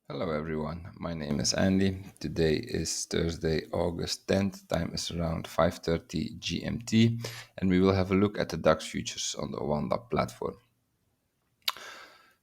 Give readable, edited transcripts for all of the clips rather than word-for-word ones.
Hello everyone, my name is Andy. Today is Thursday, August 10th. Time is around 5:30 GMT, and we will have a look at the DAX futures on the Wanda platform.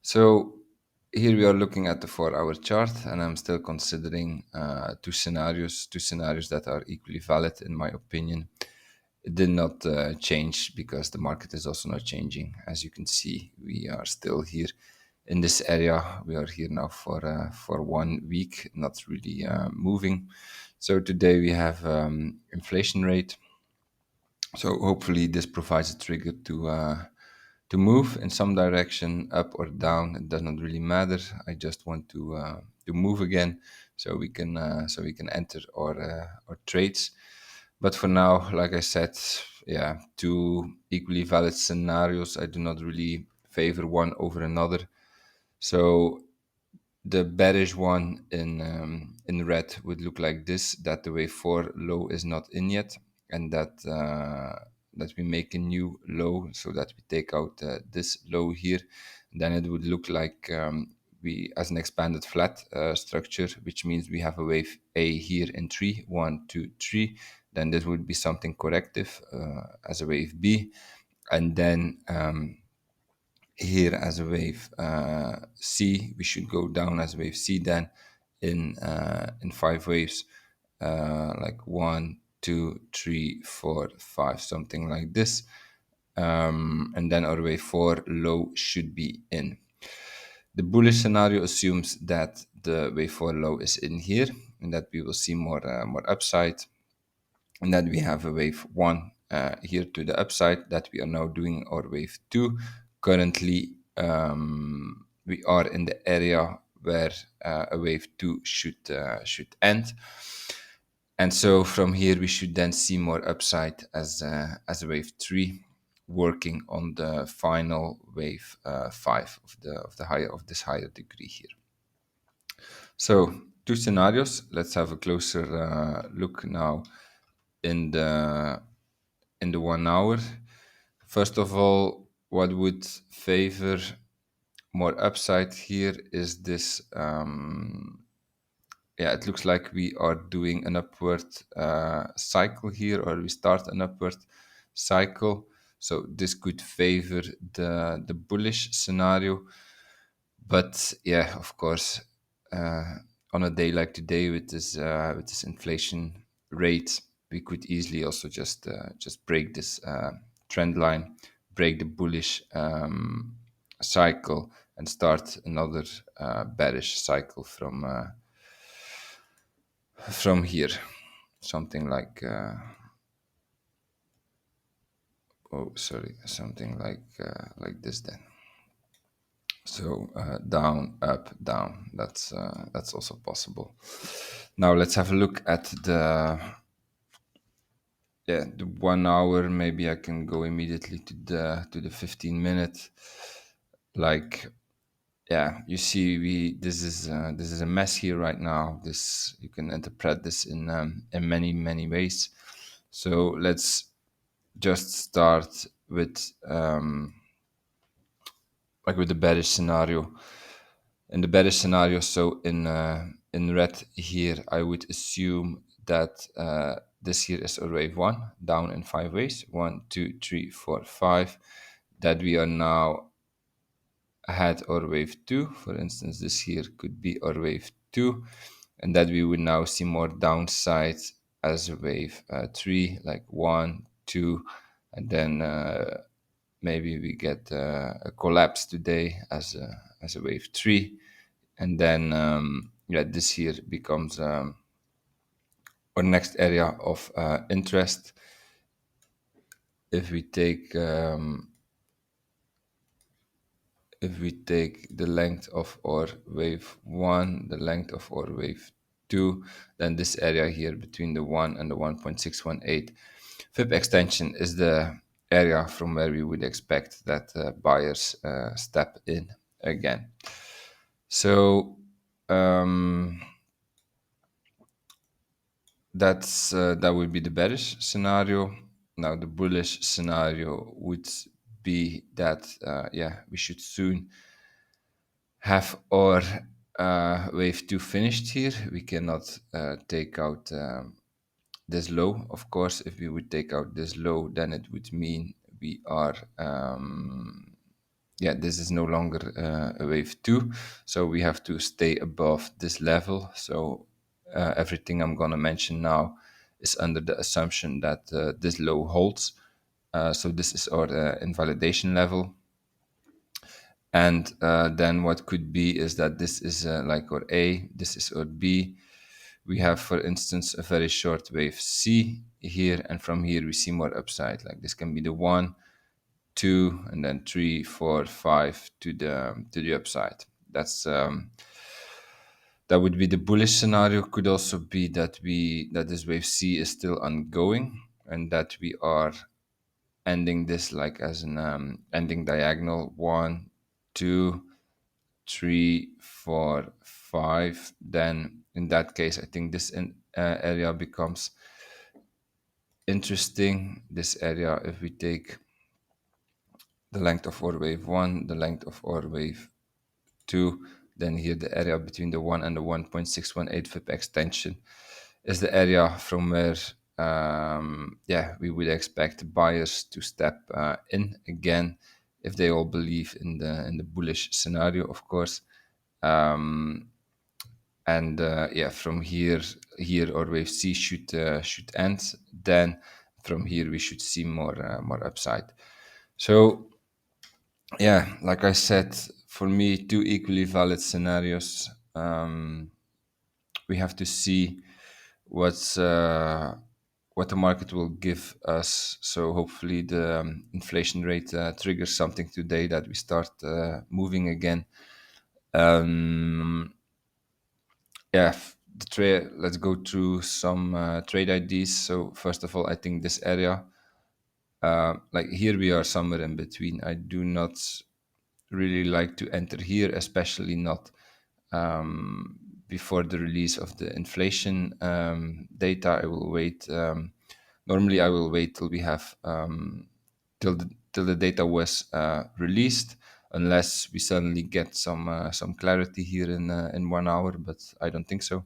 So here we are looking at the 4-hour chart, and I'm still considering two scenarios that are equally valid in my opinion. It did not change because the market is also not changing. As you can see, we are still here in this area. We are here now for 1 week, not really moving. So today we have inflation rate. So hopefully this provides a trigger to move in some direction, up or down. It does not really matter. I just want to move again, so we can enter our trades. But for now, like I said, yeah, two equally valid scenarios. I do not really favor one over another. So the bearish one in red would look like this: that the wave 4 low is not in yet, and that we make a new low, so that we take out this low here. Then it would look like we as an expanded flat structure, which means we have a wave A here in 3, 1, 2, 3. Then this would be something corrective as a wave B, and then here as a wave C. We should go down as wave C then in 5 waves, like 1, 2, 3, 4, 5, something like this. And then our wave 4 low should be in. The bullish scenario assumes that the wave 4 low is in here, and that we will see more upside, and that we have a wave 1 here to the upside, that we are now doing our wave 2. Currently, we are in the area where a wave 2 should end. And so from here, we should then see more upside as a wave 3, working on the final wave 5 of this higher degree here. So two scenarios. Let's have a closer look now in the 1 hour. First of all, what would favor more upside here is this. Yeah, it looks like we are doing an upward cycle here, or we start an upward cycle. So this could favor the bullish scenario. But yeah, of course, on a day like today with this inflation rate, we could easily also just break this trend line, break the bullish cycle, and start another bearish cycle from here, something like something like this then. So down, up, down. That's also possible. Now let's have a look at the 1 hour. Maybe I can go immediately to the 15-minute. Like, yeah, you see, this is a mess here right now. This, you can interpret this in many ways. So let's just start with like with the bearish scenario. In the bearish scenario, so in red here, I would assume that this here is a wave 1, down in 5 ways, 1, 2, 3, 4, 5. That we are now had our wave 2. For instance, this here could be our wave 2, and that we would now see more downside as a wave 3, like 1, 2, and then maybe we get a collapse today as a wave 3, and then yeah, this here becomes our next area of interest. If we take the length of our wave 1, the length of our wave 2, then this area here between the 1 and the 1.618 fib extension is the area from where we would expect that buyers step in again. So that would be the bearish scenario. Now the bullish scenario would be that yeah, we should soon have our wave 2 finished here, we cannot take out this low. Of course, if we would take out this low, then it would mean we are yeah, this is no longer a wave 2, so we have to stay above this level. So everything I'm going to mention now is under the assumption that this low holds. So this is our invalidation level. And then what could be is that this is like our A, this is our B. We have, for instance, a very short wave C here, and from here we see more upside. Like this can be the 1, 2, and then 3, 4, 5 to the upside. That would be the bullish scenario. Could also be that this wave C is still ongoing and that we are ending this like as an ending diagonal 1, 2, 3, 4, 5. Then in that case, I think this area becomes interesting. This area, if we take the length of our wave 1, the length of our wave 2, then here the area between the 1 and the 1.618 VIP extension is the area from where yeah, we would expect buyers to step in again if they all believe in the bullish scenario, of course. And yeah, from here our wave C should end. Then from here we should see more upside. So yeah, like I said, for me, two equally valid scenarios. We have to see what's what the market will give us. So hopefully the inflation rate triggers something today that we start moving again. Yeah, the trade. Let's go through some trade IDs. So first of all, I think this area, like here, we are somewhere in between. I do not really like to enter here, especially not before the release of the inflation data. I will wait. Normally, I will wait till we have till the data was released, unless we suddenly get some clarity here in 1 hour. But I don't think so.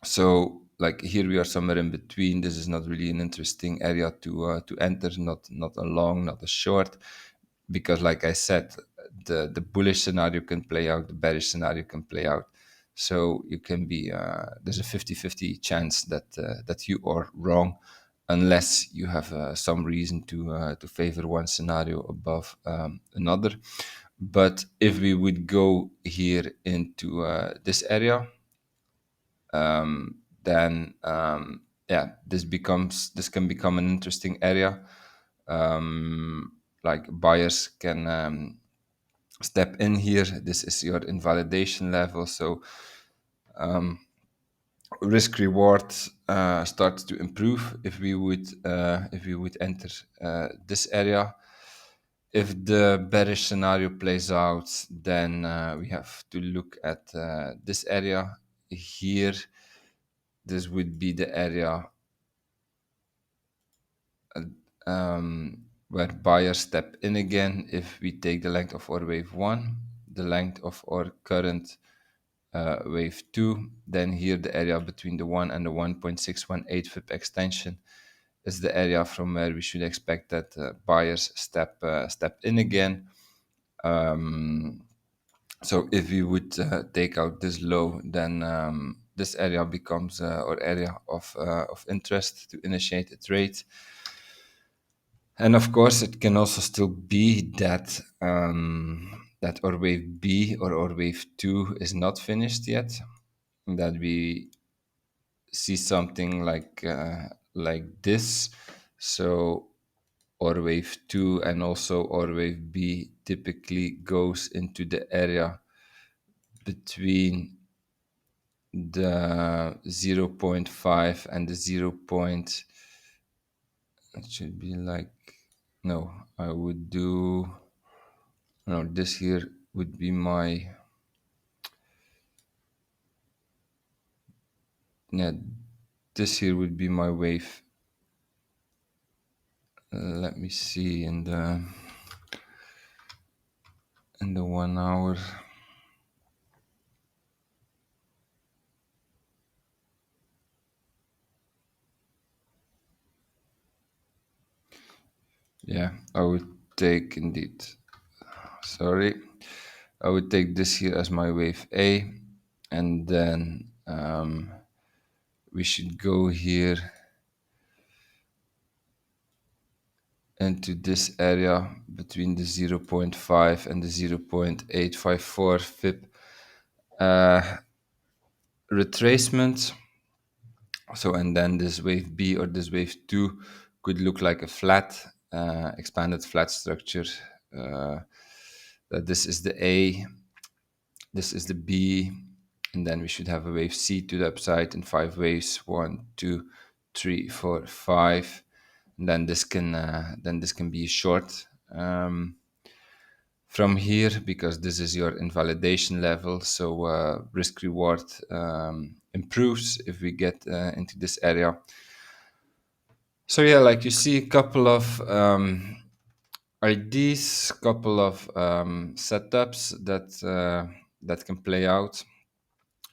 So like here we are somewhere in between. This is not really an interesting area to enter. Not a long, not a short, because like I said, the bullish scenario can play out, the bearish scenario can play out. So you can be there's a 50-50 chance that you are wrong, unless you have some reason to favor one scenario above another. But if we would go here into this area, then yeah, this can become an interesting area. Like buyers can step in here. This is your invalidation level, so risk reward starts to improve if we would enter this area. If the bearish scenario plays out, then we have to look at this area here. This would be the area where buyers step in again. If we take the length of our wave 1, the length of our current wave 2, then here the area between the 1 and the 1.618 VIP extension is the area from where we should expect that buyers step in again. So if we would take out this low, then this area becomes our area of interest to initiate a trade. And of course, it can also still be that that our wave B or our wave 2 is not finished yet, that we see something like this. So our wave 2 and also our wave B typically goes into the area between the 0.5 and the 0. It should be like, no, I would do, no, this here would be my, yeah, this here would be my wave. Let me see in the 1 hour. Yeah, I would take indeed. Sorry, I would take this here as my wave A, and then we should go here into this area between the zero point 0.5 and the 0.854 fib retracement. So, and then this wave B or this wave 2 could look like a flat, expanded flat structure. Uh, that this is the A, this is the B, and then we should have a wave C to the upside in 5 waves. 1, 2, 3, 4, 5. And then this can be short from here, because this is your invalidation level. So risk reward improves if we get into this area. So yeah, like you see, a couple of IDs, couple of setups that can play out.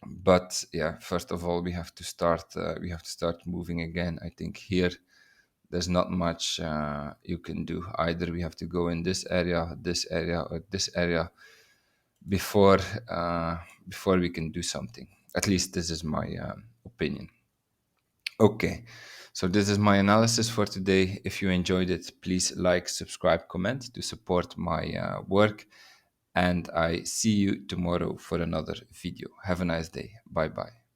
But yeah, first of all, we have to start. We have to start moving again. I think here there's not much you can do. Either we have to go in this area, or this area before before we can do something. At least this is my opinion. Okay, so this is my analysis for today. If you enjoyed it, please like, subscribe, comment to support my work. And I see you tomorrow for another video. Have a nice day. Bye bye.